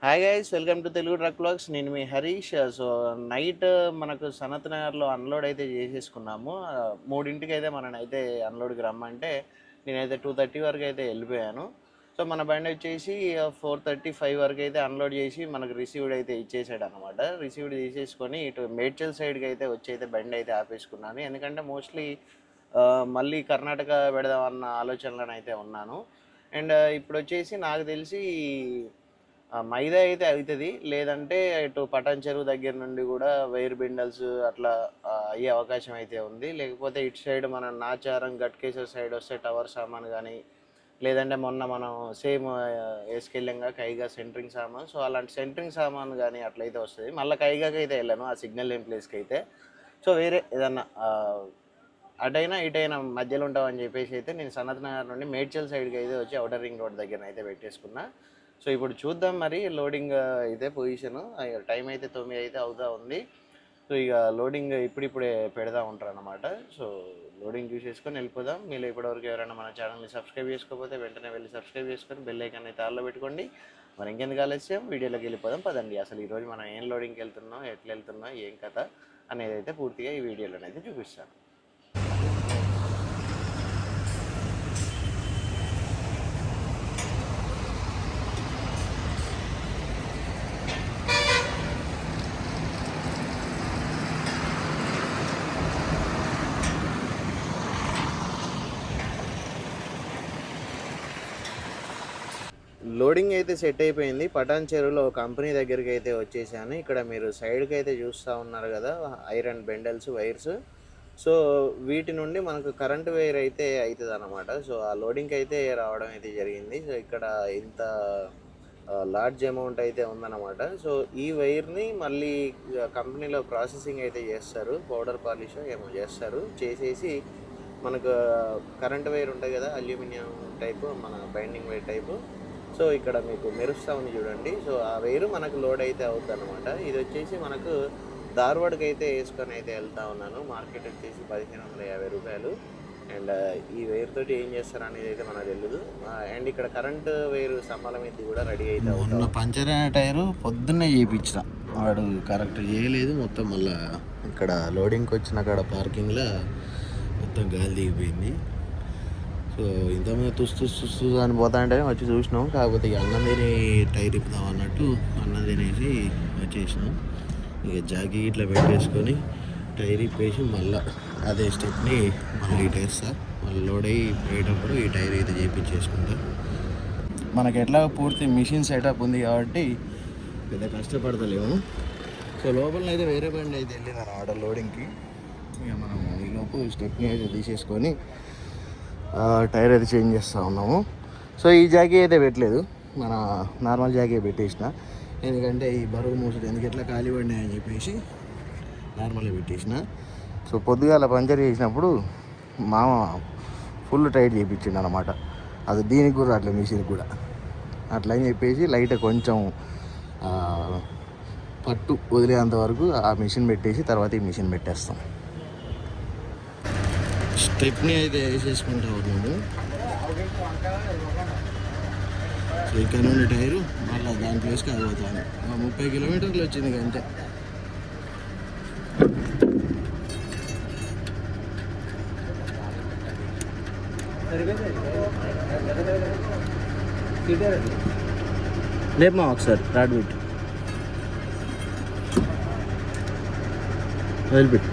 Hi guys, welcome to Telugu truck vlogs. నేను మీ Harish. So night మనకు సనత్ నగర్లో అన్లోడ్ అయితే చేసేసుకున్నాము. 3ంటికి అయితే మనని అయితే అన్లోడ్కి రమ్మంటే నేనైతే 2:30 వరకు అయితే వెళ్ళిపోయాను. సో మన బండి వచ్చేసి 4:35 వరకు అయితే అన్లోడ్ చేసి మనకు రిసీవ్డ్ అయితే ఇచ్చేసాడు అనమాట. రిసీవ్డ్ చేసేసుకొని ఇటు మేడ్చల్ సైడ్కి అయితే వచ్చి అయితే బండి అయితే ఆపేసుకున్నాను. ఎందుకంటే మోస్ట్లీ మళ్ళీ కర్ణాటక పెడదామన్న ఆలోచనలను అయితే ఉన్నాను. అండ్ ఇప్పుడు వచ్చేసి నాకు తెలిసి మైదా అయితే అవుతుంది, లేదంటే ఇటు పటాన్ చెరువు దగ్గర నుండి కూడా వైర్ బిండల్స్ అట్లా అయ్యే అవకాశం అయితే ఉంది. లేకపోతే ఇటు సైడ్ మన నాచారం గట్కేశ్వర్ సైడ్ వస్తే టవర్ సామాన్ కానీ, లేదంటే మొన్న మనం సేమ్ వేసుకెళ్ళాంగా కైగా సెంటరింగ్ సామాన్. సో అలాంటి సెంటరింగ్ సామాన్ కానీ అట్లయితే వస్తుంది. మళ్ళీ కైగాకి అయితే వెళ్ళాను, ఆ సిగ్నల్ లేని ప్లేస్కి అయితే. సో వేరే ఏదన్నా అటైనా ఇటైనా మధ్యలో ఉంటామని చెప్పేసి అయితే నేను సనత్ నగర్ నుండి మేడ్చల్ సైడ్కి అయితే వచ్చి ఔటర్ రింగ్ రోడ్ దగ్గర అయితే పెట్టేసుకున్నా. సో ఇప్పుడు చూద్దాం మరి లోడింగ్ అయితే పొజిషన్. టైం అయితే 9 అయితే అవుతా ఉంది. సో ఇక లోడింగ్ ఇప్పుడిప్పుడే పెడతా ఉంటారు అనమాట. సో లోడింగ్ చూసేసుకొని వెళ్ళిపోదాం. మీరు ఇప్పటివరకు ఎవరైనా మన ఛానల్ని సబ్స్క్రైబ్ చేసుకోకపోతే వెంటనే వెళ్ళి సబ్స్క్రైబ్ చేసుకొని బెల్ ఐకాన్ అయితే ఆల్లో పెట్టుకోండి. మరి ఇంకెందుకు ఆలస్యం, వీడియోలోకి వెళ్ళిపోదాం పదండి. అసలు ఈరోజు మనం ఏం లోడింగ్కి వెళ్తున్నాం, ఎట్లా వెళ్తున్నాం, ఏం కథ అనేది అయితే పూర్తిగా ఈ వీడియోలోనైతే చూపిస్తాను. లోడింగ్ అయితే సెట్ అయిపోయింది. పటాన్ చెరువులో కంపెనీ దగ్గరికి అయితే వచ్చేసాను. ఇక్కడ మీరు సైడ్కి అయితే చూస్తూ ఉన్నారు కదా, ఐరన్ బెండల్స్ వైర్స్. సో వీటి నుండి మనకు కరెంట్ వైర్ అయితే అవుతుంది అన్నమాట. సో ఆ లోడింగ్కి అయితే రావడం అయితే జరిగింది. సో ఇక్కడ ఇంత లార్జ్ అమౌంట్ అయితే ఉందన్నమాట. సో ఈ వైర్ని మళ్ళీ కంపెనీలో ప్రాసెసింగ్ అయితే చేస్తారు, పౌడర్ పాలిష్ ఏమో చేస్తారు. చేసేసి మనకు కరెంట్ వైర్ ఉంటుంది కదా, అల్యూమినియం టైపు, మన బైండింగ్ వైర్ టైపు. సో ఇక్కడ మీకు మెరుస్తూ ఉంది చూడండి. సో ఆ వైరు మనకు లోడ్ అయితే అవుతుంది అనమాట. ఇది వచ్చేసి మనకు ధార్వాడ్కి అయితే వేసుకొని అయితే వెళ్తూ ఉన్నాను. మార్కెట్ వచ్చేసి 1550 రూపాయలు. అండ్ ఈ వైర్ తోటి ఏం చేస్తారు అనేది అయితే మనకు తెలియదు. అండ్ ఇక్కడ కరెంట్ వైర్ స్తంభాల మీద కూడా రెడీ అయితే అవుతుంది. పంచర్ అయిన టైరు పొద్దున్నే చేయించిన వాడు కరెక్ట్ చేయలేదు. మొత్తం మళ్ళీ ఇక్కడ లోడింగ్కి వచ్చిన అక్కడ పార్కింగ్లో మొత్తం గాలి దిగిపోయింది. సో ఇంతమంది తుస్తు అని పోతా అంటే వచ్చి చూసినాం. కాకపోతే ఇక అన్నం తిని టైర్ ఇప్పుదాం అన్నట్టు అన్నం తినేసి వచ్చేసినాం. ఇక జాకీ ఇట్లా పెట్టేసుకొని టైర్ ఇప్పేసి మళ్ళీ అదే స్టెప్ని మళ్ళీ ఇటు వేస్తా. మళ్ళీ లోడ్ అయ్యి పోయేటప్పుడు ఈ టైర్ అయితే చేయించేసుకుంటా. మనకి ఎట్లా పూర్తి మిషన్ సెటప్ ఉంది కాబట్టి పెద్ద కష్టపడతలేము. సో లోపల అయితే వేరే బండి అయితే వెళ్ళినారు ఆర్డర్ లోడింగ్కి. ఇక మనం ఈలోపు స్టెప్ని అయితే తీసేసుకొని టైర్ అయితే చేంజ్ చేస్తూ ఉన్నాము. సో ఈ జాకీ అయితే పెట్టలేదు, మన నార్మల్ జాకీ పెట్టేసిన. ఎందుకంటే ఈ బరువు మూసుడు ఎందుకు ఎట్లా ఖాళీ పడినాయని చెప్పేసి నార్మల్గా పెట్టేసిన. సో పొద్దుగాల పంచర్ చేసినప్పుడు మామ ఫుల్ టైట్ చేయించిండు అనమాట. అది దీనికి కూడా అట్లా మిషన్కి కూడా అట్లా అని చెప్పేసి లైట్ కొంచెం పట్టు వదిలేంత వరకు ఆ మిషన్ పెట్టేసి తర్వాత ఈ మిషన్ పెట్టేస్తాం. స్టెప్ని అయితే వేసేసుకుంటా ఉన్నాము. సో ఇక్కడ నుండి టైరు మళ్ళీ దాని ప్లేస్కి అయిపోతాను. 30 కిలోమీటర్లు వచ్చింది అంతే. లేపమా ఒకసారి రాడ్ బిట్ వదిలిపెట్టి.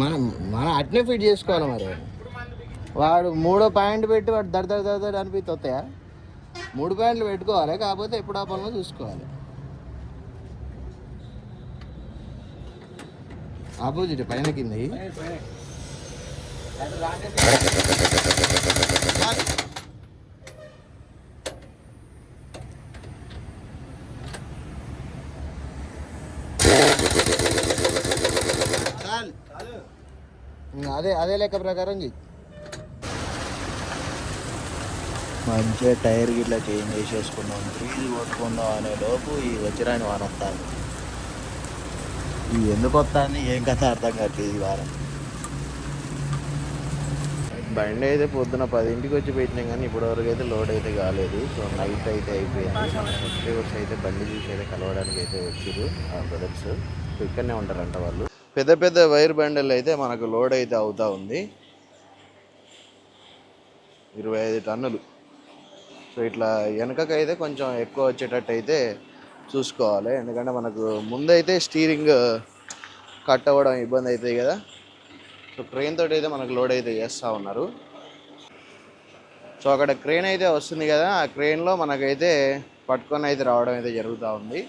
మనం అట్నే ఫిట్ చేసుకోవాలి. మరి వాడు 3వ పాయింట్ పెట్టి వాడు దడ అనిపిస్తే వస్తాయా? 3 పాయింట్లు పెట్టుకోవాలి, కాకపోతే ఎప్పుడు ఆ పనులు చూసుకోవాలి. ఆపోజిట్ పైన కింద అదే లెక్క ప్రకారం చెయ్యి. మంచిగా టైర్ గిట్లా చేంజ్ చేసేసుకున్నాం. గ్రీజు కొట్టుకుందాం అనే లోపు ఈ వజ్రాన్ని వానొస్తాను. ఇది ఎందుకు వస్తుంది ఏం కథ అర్థం కావట్లేదు ఈ వారం. బండి అయితే పొద్దున 10ంటికి వచ్చి పెట్టినాం కానీ ఇప్పటివరకు అయితే లోడ్ అయితే కాలేదు. సో నైట్ అయితే అయిపోయింది. మన సబ్స్క్రైబర్స్ అయితే బండి చూసి అయితే కలవడానికి అయితే వచ్చారు ఆ బ్రదర్స్. సో ఇక్కడనే ఉంటారంట వాళ్ళు. పెద్ద పెద్ద వైర్ బండిల్ అయితే మనకు లోడ్ అయితే అవుతూ ఉంది. 25 టన్నులు. సో ఇట్లా వెనకకైతే కొంచెం ఎక్కువ వచ్చేటట్టు అయితే చూసుకోవాలి. ఎందుకంటే మనకు ముందైతే స్టీరింగ్ కట్ అవ్వడం ఇబ్బంది అవుతుంది కదా. సో క్రెయిన్ తోటి అయితే మనకు లోడ్ అయితే చేస్తూ ఉన్నారు. సో అక్కడ క్రెయిన్ అయితే వస్తుంది కదా, ఆ క్రెయిన్లో మనకైతే పట్టుకొని అయితే రావడం అయితే జరుగుతూ ఉంది.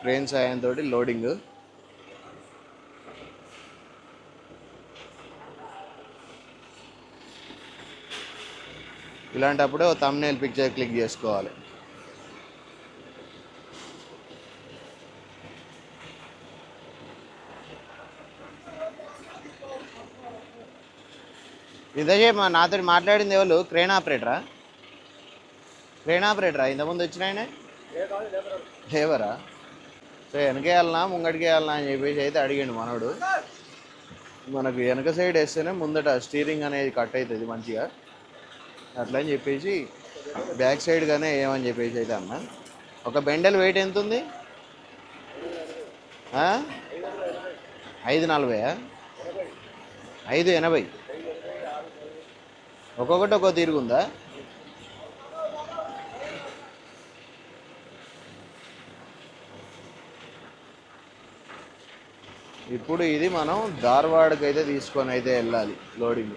క్రెయిన్ సాయంతో లోడింగ్. ఇలాంటప్పుడే ఓ థంబ్నెయిల్ పిక్చర్ క్లిక్ చేసుకోవాలి. ఇదే నాతో మాట్లాడింది ఎవరు? క్రెయిన్ ఆపరేటరా? ఇంతకుముందు వచ్చినాయనే లేవరా? సో వెనకే వెళ్ళనా ముంగడికి వెళ్ళనా అని చెప్పేసి అయితే అడిగాడు మనోడు. మనకు వెనక సైడ్ వేస్తేనే ముందట స్టీరింగ్ అనేది కట్ అవుతుంది మంచిగా, అట్లా అని చెప్పేసి బ్యాక్ సైడ్గానే ఏమని చెప్పేసి అయితే అన్న. ఒక బెండల్ వెయిట్ ఎంత ఉంది? 540, 580. ఒక్కొక్కటి ఒక్కో తిరుగుందా? ఇప్పుడు ఇది మనం ధార్వాడకి అయితే తీసుకొని అయితే వెళ్ళాలి లోడింగ్.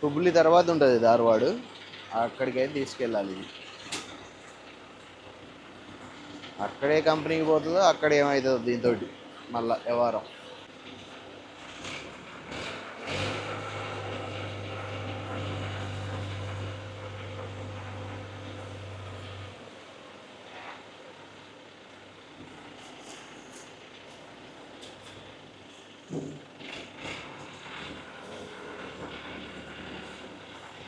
హుబ్లీ తర్వాత ఉంటుంది ధార్వాడు, అక్కడికైతే తీసుకెళ్ళాలి. ఇది అక్కడే కంపెనీకి పోతుందో అక్కడ ఏమవుతుందో దీంతో మళ్ళా వ్యవహారం.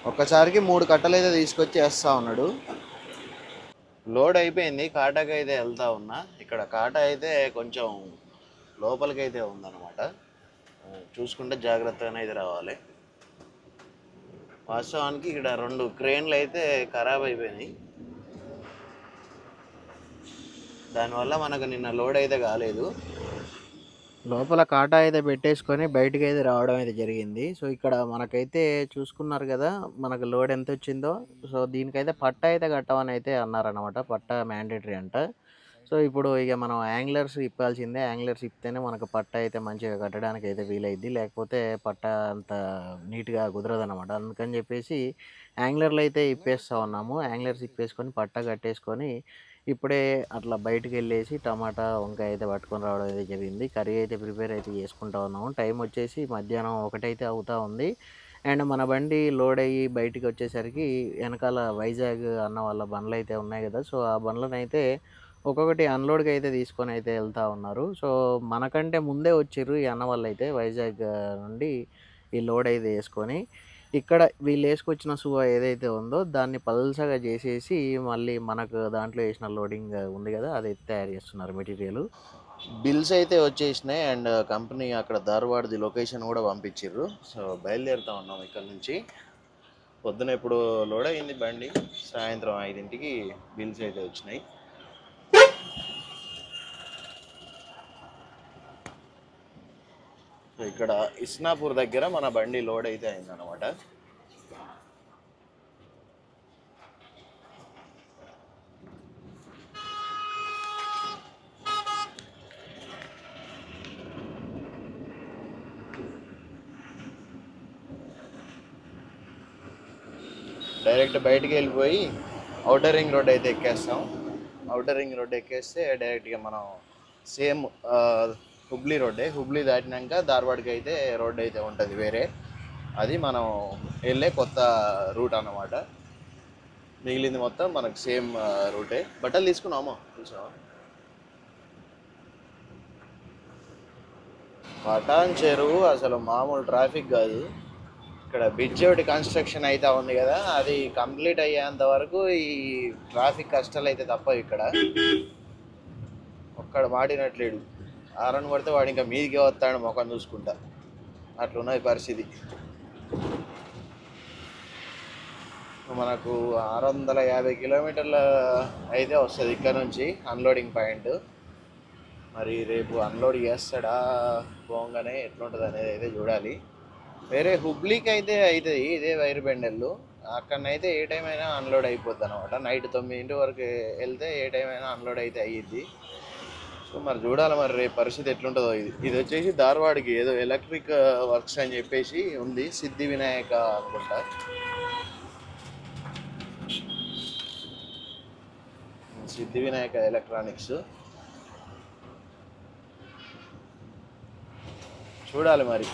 ఒక్కసారికి 3 కట్టలు అయితే తీసుకొచ్చి వేస్తూ ఉన్నాడు. లోడ్ అయిపోయింది. కాటాకి అయితే వెళ్తూ ఉన్నా. ఇక్కడ కాటా అయితే కొంచెం లోపలికైతే ఉందన్నమాట. చూసుకుంటే జాగ్రత్తగానే అయితే రావాలి. వాస్తవానికి ఇక్కడ 2 క్రేన్లు అయితే ఖరాబ్ అయిపోయినాయి. దానివల్ల మనకు నిన్న లోడ్ అయితే కాలేదు. లోపల కాటా అయితే పెట్టేసుకొని బయటకు అయితే రావడం అయితే జరిగింది. సో ఇక్కడ మనకైతే చూసుకున్నారు కదా మనకు లోడ్ ఎంత వచ్చిందో. సో దీనికైతే పట్టా అయితే కట్టమని అయితే అన్నారనమాట. పట్టా మ్యాండేటరీ అంట. సో ఇప్పుడు ఇక మనం యాంగ్లర్స్ ఇప్పాల్సిందే. యాంగ్లర్స్ ఇప్పితేనే మనకు పట్టా అయితే మంచిగా కట్టడానికి అయితే వీలైద్ది. లేకపోతే పట్టా అంత నీట్గా కుదరదనమాట. అందుకని చెప్పేసి యాంగ్లర్లు అయితే ఇప్పేస్తూ ఉన్నాము. యాంగ్లర్స్ ఇప్పేసుకొని పట్టా కట్టేసుకొని ఇప్పుడే అట్లా బయటకు వెళ్ళేసి టమాటా వంకాయ అయితే పట్టుకొని రావడం అయితే జరిగింది. కర్రీ అయితే ప్రిపేర్ అయితే చేసుకుంటా ఉన్నాము. టైం వచ్చేసి మధ్యాహ్నం 1 అయితే అవుతూ ఉంది. అండ్ మన బండి లోడ్ అయ్యి బయటికి వచ్చేసరికి వెనకాల వైజాగ్ అన్న వాళ్ళ బండ్లు అయితే ఉన్నాయి కదా. సో ఆ బండ్లను అయితే ఒక్కొక్కటి అన్లోడ్కి అయితే తీసుకొని అయితే వెళ్తూ ఉన్నారు. సో మనకంటే ముందే వచ్చిర్రు ఈ అన్న వాళ్ళు అయితే వైజాగ్ నుండి ఈ లోడ్ అయితే వేసుకొని. ఇక్కడ వీళ్ళు వేసుకొచ్చిన సువ ఏదైతే ఉందో దాన్ని పల్సగా చేసేసి మళ్ళీ మనకు దాంట్లో వేసిన లోడింగ్ ఉంది కదా అదైతే తయారు చేస్తున్నారు మెటీరియల్. బిల్స్ అయితే వచ్చేసినాయి అండ్ కంపెనీ అక్కడ ధార్వాడ్ది లొకేషన్ కూడా పంపించారు. సో బయలుదేరుతా ఉన్నాం ఇక్కడ నుంచి. పొద్దున ఇప్పుడు లోడ్ అయింది బండి, సాయంత్రం 5ంటికి బిల్స్ అయితే వచ్చినాయి. సో ఇక్కడ ఇస్నాపూర్ దగ్గర మన బండి లోడ్ అయితే అయిందనమాట. డైరెక్ట్ బయటికి వెళ్ళిపోయి ఔటర్ రింగ్ రోడ్ అయితే ఎక్కేస్తాం. ఔటర్ రింగ్ రోడ్ ఎక్కేస్తే డైరెక్ట్గా మనం సేమ్ హుబ్లీ రోడ్డే. హుబ్లీ దాటినాక ధార్వాడ్కి అయితే రోడ్ అయితే ఉంటుంది వేరే. అది మనం వెళ్ళే కొత్త రూట్ అన్నమాట. మిగిలింది మొత్తం మనకు సేమ్ రూటే. బట్టలు తీసుకున్నామో చూసావా? పటాన్ చెరువు అసలు మామూలు ట్రాఫిక్ కాదు. ఇక్కడ బ్రిడ్జ్ ఒకటి కన్స్ట్రక్షన్ అయితే ఉంది కదా, అది కంప్లీట్ అయ్యేంత వరకు ఈ ట్రాఫిక్ కష్టాలు అయితే తప్పవు ఇక్కడ. ఒక్క ఒక్కడ మాటినట్లేడు. హారన్ కొడితే వాడు ఇంకా మీదికే వస్తాడు ముఖం చూసుకుంటా. అట్లున్నది పరిస్థితి. మనకు 650 కిలోమీటర్ల అయితే వస్తుంది ఇక్కడ నుంచి అన్లోడింగ్ పాయింట్. మరి రేపు అన్లోడ్ చేస్తాడా పోగానే ఎట్లుంటుంది అనేది అయితే చూడాలి. వేరే హుబ్లీకి అయితే అవుతుంది ఇదే వైర్ బెండెళ్ళు. అక్కడనైతే ఏ టైం అయినా అన్లోడ్ అయిపోద్ది అనమాట. నైట్ 9 వరకు వెళ్తే ఏ టైం అయినా అన్లోడ్ అయితే అయ్యిద్ది. సో మరి చూడాలి మరి రేపు పరిస్థితి ఎట్లుంటుందో. ఇది వచ్చేసి ధార్వాడ్కి ఏదో ఎలక్ట్రిక్ వర్క్స్ అని చెప్పేసి ఉంది, సిద్ధి వినాయక అనుకుంటా. సిద్ధి వినాయక ఎలక్ట్రానిక్స్. చూడాలి మరి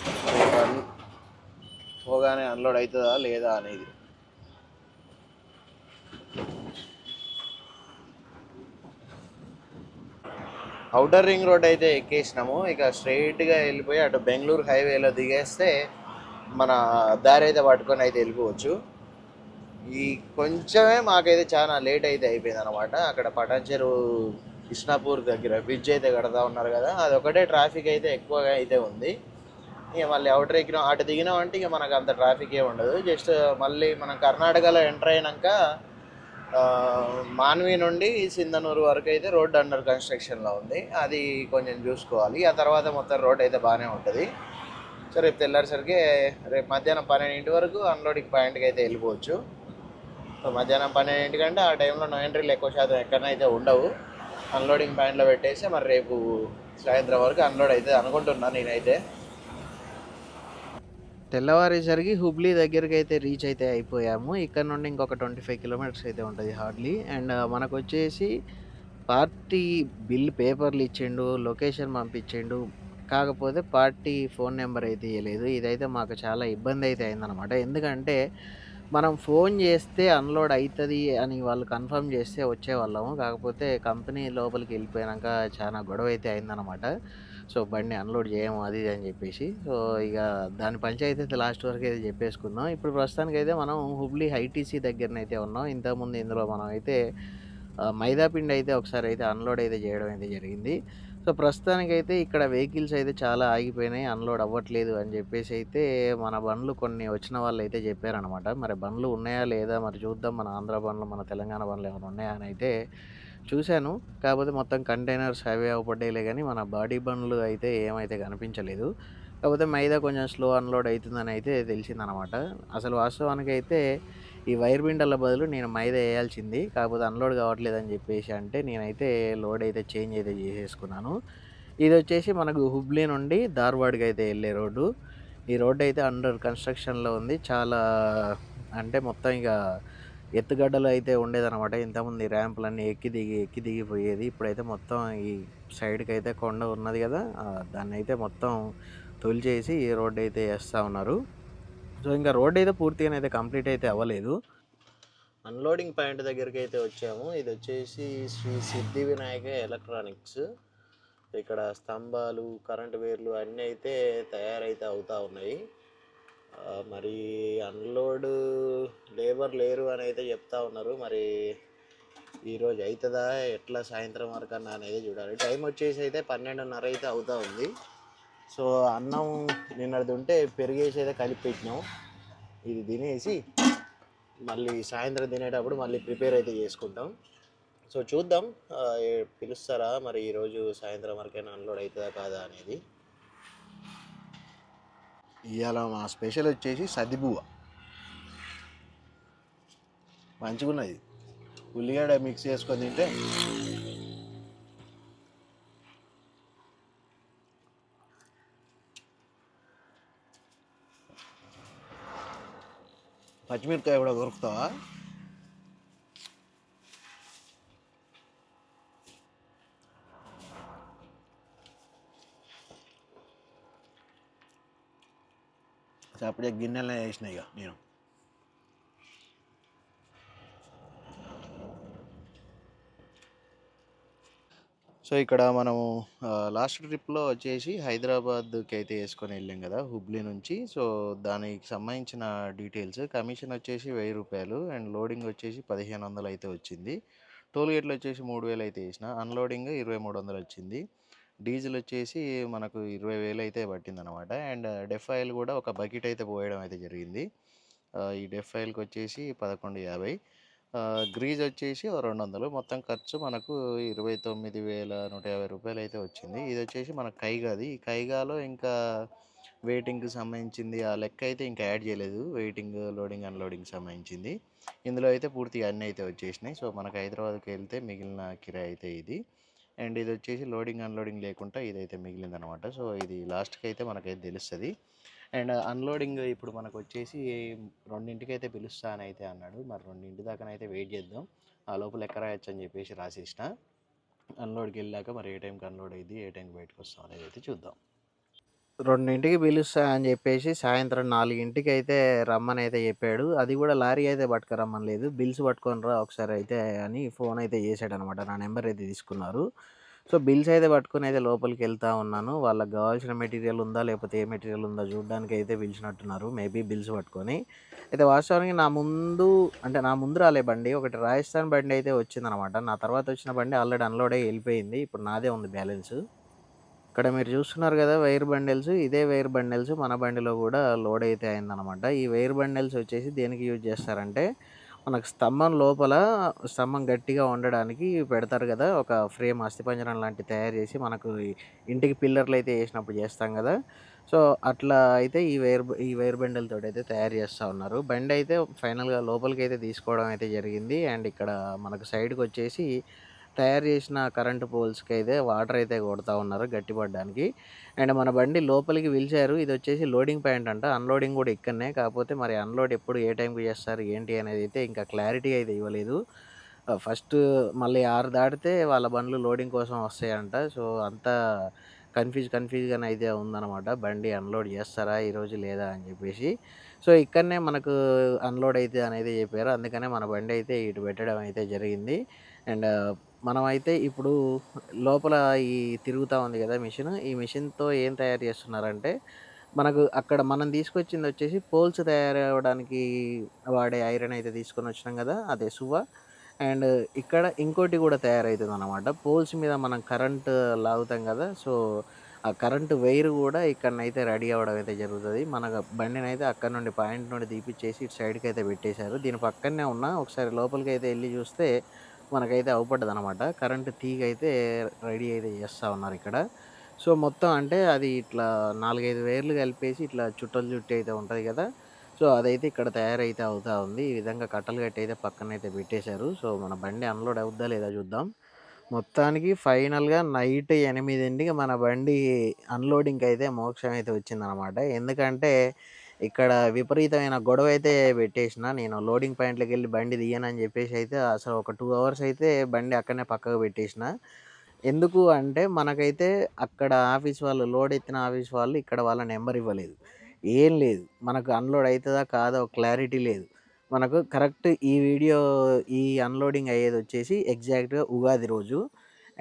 పోగానే అన్లోడ్ అవుతుందా లేదా అనేది. ఔటర్ రింగ్ రోడ్ అయితే ఎక్కేసినాము. ఇక స్ట్రైట్గా వెళ్ళిపోయి అటు బెంగళూరు హైవేలో దిగేస్తే మన దారి అయితే పట్టుకొని అయితే వెళ్ళిపోవచ్చు. ఈ కొంచెమే మాకైతే చాలా లేట్ అయితే అయిపోయింది అనమాట. అక్కడ పటాన్చెరు కృష్ణాపూర్ దగ్గర బ్రిడ్జ్ అయితే కడతా ఉన్నారు కదా, అదొకటే ట్రాఫిక్ అయితే ఎక్కువగా అయితే ఉంది. ఇక మళ్ళీ అవుటర్ ఎక్కినాం అటు దిగినామంటే ఇక మనకు అంత ట్రాఫిక్ ఏ ఉండదు. జస్ట్ మళ్ళీ మనం కర్ణాటకలో ఎంటర్ అయినాక మాన్వి నుండి సింధనూరు వరకు అయితే రోడ్ అండర్ కన్స్ట్రక్షన్లో ఉంది. అది కొంచెం చూసుకోవాలి. ఆ తర్వాత మొత్తం రోడ్ అయితే బాగానే ఉంటుంది. సో రేపు తెల్లారిసరికి రేపు మధ్యాహ్నం 12 వరకు అన్లోడింగ్ పాయింట్కి అయితే వెళ్ళిపోవచ్చు. సో మధ్యాహ్నం 12 కంటే ఆ టైంలో నో ఎంట్రీలు ఎక్కువ శాతం ఎక్కడనైతే ఉండవు. అన్లోడింగ్ పాయింట్లో పెట్టేసి మరి రేపు సాయంత్రం వరకు అన్లోడ్ అవుతుంది అనుకుంటున్నాను నేనైతే. తెల్లవారేసరికి హుబ్లీ దగ్గరికి అయితే రీచ్ అయితే అయిపోయాము. ఇక్కడ నుండి ఇంకొక 25 కిలోమీటర్స్ అయితే ఉంటుంది హార్డ్లీ. అండ్ మనకు వచ్చేసి పార్టీ బిల్ పేపర్లు ఇచ్చిండు, లొకేషన్ పంపించిండు. కాకపోతే పార్టీ ఫోన్ నెంబర్ అయితే ఇవ్వలేదు. ఇదైతే మాకు చాలా ఇబ్బంది అయితే అయిందనమాట. ఎందుకంటే మనం ఫోన్ చేస్తే అన్లోడ్ అవుతుంది అని వాళ్ళు కన్ఫర్మ్ చేస్తే వచ్చేవాళ్ళము. కాకపోతే కంపెనీ లోపలికి వెళ్ళిపోయాక చాలా గొడవ అయితే అయిందనమాట. సో బండి అన్లోడ్ చేయము అది ఇది అని చెప్పేసి. సో ఇక దాని పంచాయతీ అయితే లాస్ట్ వరకు అయితే చెప్పేసుకుందాం. ఇప్పుడు ప్రస్తుతానికైతే మనం హుబ్లీ ఐటీసీ దగ్గరనైతే ఉన్నాం. ఇంతకుముందు ఇందులో మనం అయితే మైదాపిండి అయితే ఒకసారి అయితే అన్లోడ్ అయితే చేయడం అయితే జరిగింది. సో ప్రస్తుతానికైతే ఇక్కడ వెహికల్స్ అయితే చాలా ఆగిపోయినాయి, అన్లోడ్ అవ్వట్లేదు అని చెప్పేసి అయితే మన బండ్లు కొన్ని వచ్చిన వాళ్ళు అయితే చెప్పారనమాట. మరి బండ్లు ఉన్నాయా లేదా మరి చూద్దాం. మన ఆంధ్ర బండ్లు మన తెలంగాణ బండ్లు ఏమైనా ఉన్నాయా అని అయితే చూశాను. కాకపోతే మొత్తం కంటైనర్స్ అవే అవపడ్డాయిలే కానీ మన బాడీ బండ్లు అయితే ఏమైతే కనిపించలేదు. కాకపోతే మైదా కొంచెం స్లో అన్లోడ్ అవుతుందని అయితే తెలిసిందనమాట. అసలు వాస్తవానికి అయితే ఈ వైర్ బిండల బదులు నేను మైదా వేయాల్సింది, కాకపోతే అన్లోడ్ కావట్లేదని చెప్పేసి అంటే నేనైతే లోడ్ అయితే చేంజ్ అయితే చేసేసుకున్నాను. ఇది వచ్చేసి మనకు హుబ్లీ నుండి ధార్వాడ్కి అయితే వెళ్ళే రోడ్డు. ఈ రోడ్డు అయితే అండర్ కన్స్ట్రక్షన్లో ఉంది. చాలా అంటే మొత్తం ఇక ఎత్తుగడ్డలు అయితే ఉండేదన్నమాట. ఇంతకుముందు ఈ ర్యాంపులన్నీ ఎక్కి దిగిపోయేది. ఇప్పుడైతే మొత్తం ఈ సైడ్కి అయితే కొండ ఉన్నది కదా, దాన్ని అయితే మొత్తం తొలిచేసి ఈ రోడ్డు అయితే వేస్తూ ఉన్నారు. సో ఇంకా రోడ్ అయితే పూర్తిగా అయితే కంప్లీట్ అయితే అవ్వలేదు. అన్లోడింగ్ పాయింట్ దగ్గరికి అయితే వచ్చాము. ఇది వచ్చేసి శ్రీ సిద్ధి వినాయక ఎలక్ట్రానిక్స్. ఇక్కడ స్తంభాలు, కరెంటు వైర్లు అన్నీ అయితే తయారైతే అవుతూ ఉన్నాయి. మరి అన్లోడ్ లేబర్ లేరు అని అయితే చెప్తా ఉన్నారు. మరి ఈరోజు అవుతుందా ఎట్లా సాయంత్రం వరకు అన్న అనేది చూడాలి. టైం వచ్చేసి అయితే 12:30 అయితే అవుతూ ఉంది. సో అన్నం నిన్నది ఉంటే పెరిగేసి అయితే కలిపి పెట్టినాం. ఇది తినేసి మళ్ళీ సాయంత్రం తినేటప్పుడు మళ్ళీ ప్రిపేర్ అయితే చేసుకుంటాం. సో చూద్దాం పిలుస్తారా మరి ఈరోజు సాయంత్రం వరకైనా అన్లోడ్ అవుతుందా కాదా అనేది. ఇవాళ మా స్పెషల్ వచ్చేసి సద్దిబువ్వ. మంచిగా ఉన్నది. ఉల్లిగడ్డ మిక్స్ చేసుకొని తింటే పచ్చిమిరపకాయ కూడా దొరుకుతావా? అప్పుడే గిన్నెలనే వేసిన ఇక నేను. సో ఇక్కడ మనము లాస్ట్ ట్రిప్లో వచ్చేసి హైదరాబాద్కి అయితే వేసుకొని వెళ్ళాం కదా హుబ్లీ నుంచి. సో దానికి సంబంధించిన డీటెయిల్స్, కమిషన్ వచ్చేసి 1000 రూపాయలు అండ్ లోడింగ్ వచ్చేసి 1500 అయితే వచ్చింది. టోల్ గేట్లు వచ్చేసి 3000 అయితే వేసిన. అన్లోడింగ్ 2300 వచ్చింది. డీజిల్ వచ్చేసి మనకు 20,000 అయితే పట్టిందనమాట. అండ్ డెఫ్ ఆయిల్ కూడా ఒక బకెట్ అయితే పోయడం అయితే జరిగింది. ఈ డెఫ్ ఆయిల్కి వచ్చేసి 1150. గ్రీజ్ వచ్చేసి 200. మొత్తం ఖర్చు మనకు 29,150 రూపాయలు అయితే వచ్చింది. ఇది వచ్చేసి మన కైగాది. ఈ కైగాలో ఇంకా వెయిటింగ్కి సంబంధించింది ఆ లెక్క అయితే ఇంకా యాడ్ చేయలేదు. వెయిటింగ్, లోడింగ్, అన్లోడింగ్ సంబంధించింది. ఇందులో అయితే పూర్తిగా అన్నీ అయితే వచ్చేసినాయి. సో మనకు హైదరాబాద్కి వెళ్తే మిగిలిన కిరాయి అయితే ఇది. అండ్ ఇది వచ్చేసి లోడింగ్, అన్లోడింగ్ లేకుండా ఇదైతే మిగిలిందనమాట. సో ఇది లాస్ట్కి అయితే మనకైతే తెలుస్తుంది. అండ్ అన్లోడింగ్ ఇప్పుడు మనకు వచ్చేసి 2ంటికి అయితే పిలుస్తా అని అయితే అన్నాడు. మరి 2ంటి దాకానైతే వెయిట్ చేద్దాం. ఆ లోపల ఎక్కడ రాయొచ్చు అని చెప్పేసి రాసేసిన. అన్లోడ్కి వెళ్ళాక మరి ఏ టైంకి అన్లోడ్ అయ్యింది, ఏ టైంకి బయటకు వస్తాం అనేది అయితే చూద్దాం. 2ంటికి పిలుస్తా అని చెప్పేసి సాయంత్రం 4ంటికి అయితే రమ్మని అయితే చెప్పాడు. అది కూడా లారీ అయితే పట్టుకురమ్మని లేదు, బిల్స్ పట్టుకొని రా ఒకసారి అయితే అని ఫోన్ అయితే చేశాడనమాట. నా నెంబర్ అయితే తీసుకున్నారు. సో బిల్స్ అయితే పట్టుకొని అయితే లోపలికి వెళ్తా ఉన్నాను. వాళ్ళకి కావాల్సిన మెటీరియల్ ఉందా లేకపోతే ఏ మెటీరియల్ ఉందా చూడడానికి అయితే పిలిచినట్టున్నారు. మేబీ బిల్స్ పట్టుకొని అయితే. వాస్తవానికి నా ముందు రాలే బండి, ఒకటి రాజస్థాన్ బండి అయితే వచ్చిందనమాట. నా తర్వాత వచ్చిన బండి ఆల్రెడీ అన్లోడ్ అయ్యి వెళ్ళిపోయింది. ఇప్పుడు నాదే ఉంది బ్యాలెన్స్. ఇక్కడ మీరు చూస్తున్నారు కదా వైర్ బండిల్స్. ఇదే వైర్ బండిల్స్ మన బండిలో కూడా లోడ్ అయితే అయిందనమాట. ఈ వైర్ బండిల్స్ వచ్చేసి దేనికి యూజ్ చేస్తారంటే, మనకు స్తంభం లోపల స్తంభం గట్టిగా ఉండడానికి పెడతారు కదా, ఒక ఫ్రేమ్ అస్థిపంజరం లాంటివి తయారు చేసి మనకు ఇంటికి పిల్లర్లు అయితే వేసినప్పుడు చేస్తాం కదా. సో అట్లా అయితే ఈ వైర్ బండిల్ తోటి అయితే తయారు చేస్తూ ఉన్నారు. బండి అయితే ఫైనల్గా లోపలికి అయితే తీసుకోవడం అయితే జరిగింది. అండ్ ఇక్కడ మనకు సైడ్కి వచ్చేసి తయారు చేసిన కరెంటు పోల్స్కి అయితే వాటర్ అయితే కొడతా ఉన్నారు గట్టిపడడానికి. అండ్ మన బండి లోపలికి పిలిచారు. ఇది వచ్చేసి లోడింగ్ పాయింట్ అంట. అన్లోడింగ్ కూడా ఇక్కడనే. కాకపోతే మరి అన్లోడ్ ఎప్పుడు ఏ టైంకి చేస్తారు ఏంటి అనేది అయితే ఇంకా క్లారిటీ అయితే ఇవ్వలేదు. ఫస్ట్ మళ్ళీ 6 దాటితే వాళ్ళ బండ్లు లోడింగ్ కోసం వస్తాయంట. సో అంతా కన్ఫ్యూజ్గానే అయితే ఉందన్నమాట. బండి అన్లోడ్ చేస్తారా ఈరోజు లేదా అని చెప్పేసి. సో ఇక్కడనే మనకు అన్లోడ్ అయితే అనేది చెప్పారు. అందుకనే మన బండి అయితే ఇటు పెట్టడం అయితే జరిగింది. అండ్ మనమైతే ఇప్పుడు లోపల ఈ తిరుగుతూ ఉంది కదా మిషన్. ఈ మిషన్తో ఏం తయారు చేస్తున్నారంటే, మనకు అక్కడ మనం తీసుకొచ్చింది వచ్చేసి పోల్స్ తయారవ్వడానికి వాడే ఐరన్ అయితే తీసుకొని వచ్చినాం కదా, అదే సువ్వ. అండ్ ఇక్కడ ఇంకోటి కూడా తయారవుతుందన్నమాట. పోల్స్ మీద మనం కరెంట్ లాగుతాం కదా, సో ఆ కరెంటు వైర్ కూడా ఇక్కడనైతే రెడీ అవ్వడం అయితే జరుగుతుంది. మన బండినైతే అక్కడ నుండి పాయింట్ నుండి తీపిచ్చేసి ఇటు సైడ్కి అయితే పెట్టేశారు. దీని పక్కనే ఒకసారి లోపలికి అయితే వెళ్ళి చూస్తే మనకైతే అవుపడ్డది అనమాట. కరెంటు తీగ అయితే రెడీ అయితే చేస్తూ ఉన్నారు ఇక్కడ. సో మొత్తం అంటే అది ఇట్లా 4-5 వైర్లు కలిపేసి ఇట్లా చుట్టి అయితే ఉంటుంది కదా, సో అదైతే ఇక్కడ తయారైతే అవుతూ ఉంది. ఈ విధంగా కట్టలు కట్టి అయితే పక్కనైతే పెట్టేశారు. సో మన బండి అన్లోడ్ అవుద్దా లేదా చూద్దాం. మొత్తానికి ఫైనల్గా నైట్ 8ంటికి మన బండి అన్లోడింగ్కి అయితే మోక్షం అయితే వచ్చిందనమాట. ఎందుకంటే ఇక్కడ విపరీతమైన గొడవ అయితే పెట్టేసిన. నేను లోడింగ్ పాయింట్లోకి వెళ్ళి బండి తీయనని చెప్పేసి అయితే అసలు ఒక 2 అవర్స్ అయితే బండి అక్కడనే పక్కకు పెట్టేసిన. ఎందుకు అంటే మనకైతే అక్కడ ఆఫీస్ వాళ్ళు, లోడ్ ఎత్తిన ఆఫీస్ వాళ్ళు ఇక్కడ వాళ్ళ నెంబర్ ఇవ్వలేదు, ఏం లేదు. మనకు అన్లోడ్ అవుతుందా కాదా క్లారిటీ లేదు. మనకు కరెక్ట్ ఈ అన్లోడింగ్ అయ్యేది వచ్చేసి ఎగ్జాక్ట్గా ఉగాది రోజు.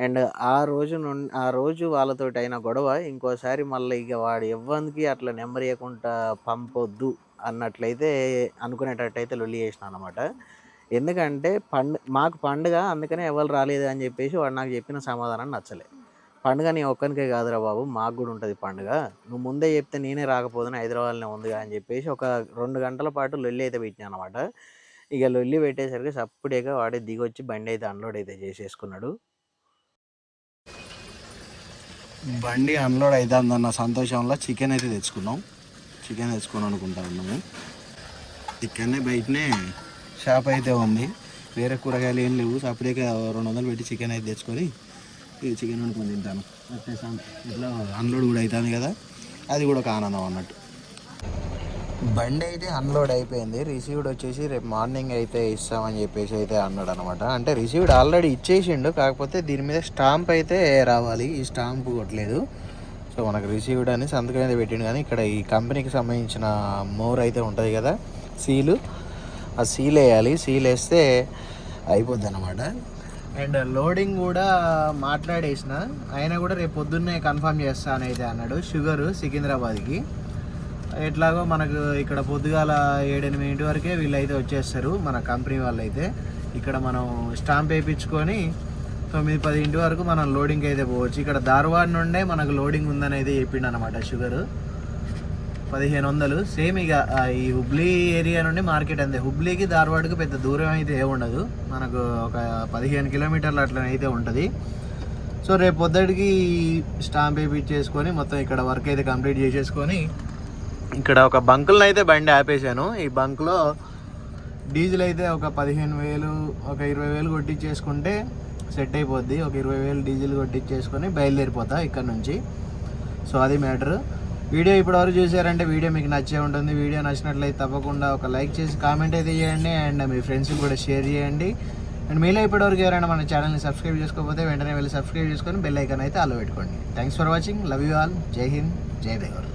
అండ్ ఆ రోజు వాళ్ళతోటి అయిన గొడవ ఇంకోసారి మళ్ళీ ఇక వాడు ఎవ్వరికి అట్లా నెంబర్ ఇవ్వకుండా పంపొద్దు అన్నట్లయితే అనుకునేటట్టయితే లొల్లి చేసిన అనమాట. ఎందుకంటే మాకు పండుగ, అందుకనే ఎవరు రాలేదు అని చెప్పేసి వాడు నాకు చెప్పిన సమాధానం నచ్చలే. పండుగ నీ ఒక్కనికే కాదురా బాబు, మాకు కూడా ఉంటుంది పండుగ, నువ్వు ముందే చెప్తే నేనే రాకపోదును, హైదరాబాద్లోనే ఉందిగా అని చెప్పేసి ఒక 2 గంటల పాటు లొల్లి అయితే పెట్టినా అనమాట. ఇక లొల్లి పెట్టేసరికి సప్పుడేగా వాడే దిగొచ్చి బండి అయితే అన్లోడ్ అయితే చేసేసుకున్నాడు. బండి అన్లోడ్ అవుతుందన్న సంతోషంలో చికెన్ అయితే తెచ్చుకున్నాం. చికెన్ తెచ్చుకొని అనుకుంటా ఉన్నాము. చికెన్ బయటనే షాప్ అయితే ఉంది, వేరే కూరగాయలు ఏం లేవు. అప్పుడే 200 పెట్టి చికెన్ అయితే తెచ్చుకొని ఇది చికెన్ వండుకొని తింటాను. ఇట్లా అన్లోడ్ కూడా అవుతుంది కదా, అది కూడా ఒక ఆనందం అన్నట్టు. బండి అయితే అన్లోడ్ అయిపోయింది. రిసీవ్డ్ వచ్చేసి రేపు మార్నింగ్ అయితే ఇస్తామని చెప్పేసి అయితే అన్నాడు అనమాట. అంటే రిసీవ్డ్ ఆల్రెడీ ఇచ్చేసిండు, కాకపోతే దీని మీద స్టాంప్ అయితే రావాలి. ఈ స్టాంప్ కొట్టలేదు. సో మనకు రిసీవ్డ్ అని సంతకం అయితే పెట్టిండు. కానీ ఇక్కడ ఈ కంపెనీకి సంబంధించిన మోర్ అయితే ఉంటుంది కదా, సీలు, ఆ సీల్ వేయాలి. సీల్ వేస్తే అయిపోద్ది అనమాట. అండ్ లోడింగ్ కూడా మాట్లాడేసిన, ఆయన కూడా రేపు పొద్దున్నే కన్ఫర్మ్ చేస్తాను అయితే అన్నాడు. షుగరు సికింద్రాబాద్కి ఎట్లాగో మనకు ఇక్కడ పొద్దుగాల 7-8 వరకే వీళ్ళైతే వచ్చేస్తారు మన కంపెనీ వాళ్ళు అయితే. ఇక్కడ మనం స్టాంప్ వేయించుకొని 9-10 వరకు మనం లోడింగ్ అయితే పోవచ్చు. ఇక్కడ ధార్వాడ్ నుండే మనకు లోడింగ్ ఉందని అయితే చెప్పిండు అనమాట. Sugar 1500 same. ఇక ఈ హుబ్లీ ఏరియా నుండి మార్కెట్ అంతే. హుబ్లీకి ధార్వాడ్కి పెద్ద దూరం అయితే ఏముండదు, మనకు ఒక 15 కిలోమీటర్లు అట్లనైతే ఉంటుంది. సో రేపు పొద్దుటికి స్టాంప్ వేయించేసుకొని మొత్తం ఇక్కడ వర్క్ అయితే కంప్లీట్ చేసేసుకొని ఇక్కడ ఒక బంకులను అయితే బండి ఆపేసాను. ఈ బంక్లో డీజిల్ అయితే ఒక 15,000 ఒక 20,000 కొట్టించేసుకుంటే సెట్ అయిపోద్ది. ఒక 20,000 డీజిల్ కొట్టించేసుకొని బయలుదేరిపోతా ఇక్కడ నుంచి. సో అది మ్యాటర్. వీడియో ఇప్పటివరకు చూసారంటే వీడియో మీకు నచ్చే ఉంటుంది. వీడియో నచ్చినట్లయితే తప్పకుండా ఒక లైక్ చేసి కామెంట్ అయితే చేయండి, అండ్ మీ ఫ్రెండ్స్కి కూడా షేర్ చేయండి. అండ్ మీలో ఇప్పటివరకు ఎవరైనా మన ఛానల్ని సబ్స్క్రైబ్ చేసుకోకపోతే వెంటనే వెళ్ళి సబ్స్క్రైబ్ చేసుకొని బెల్ ఐకాన్ అయితే ఆలో పెట్టుకోండి. Thanks for watching. Love you all. జై హింద్, జై దేవర్.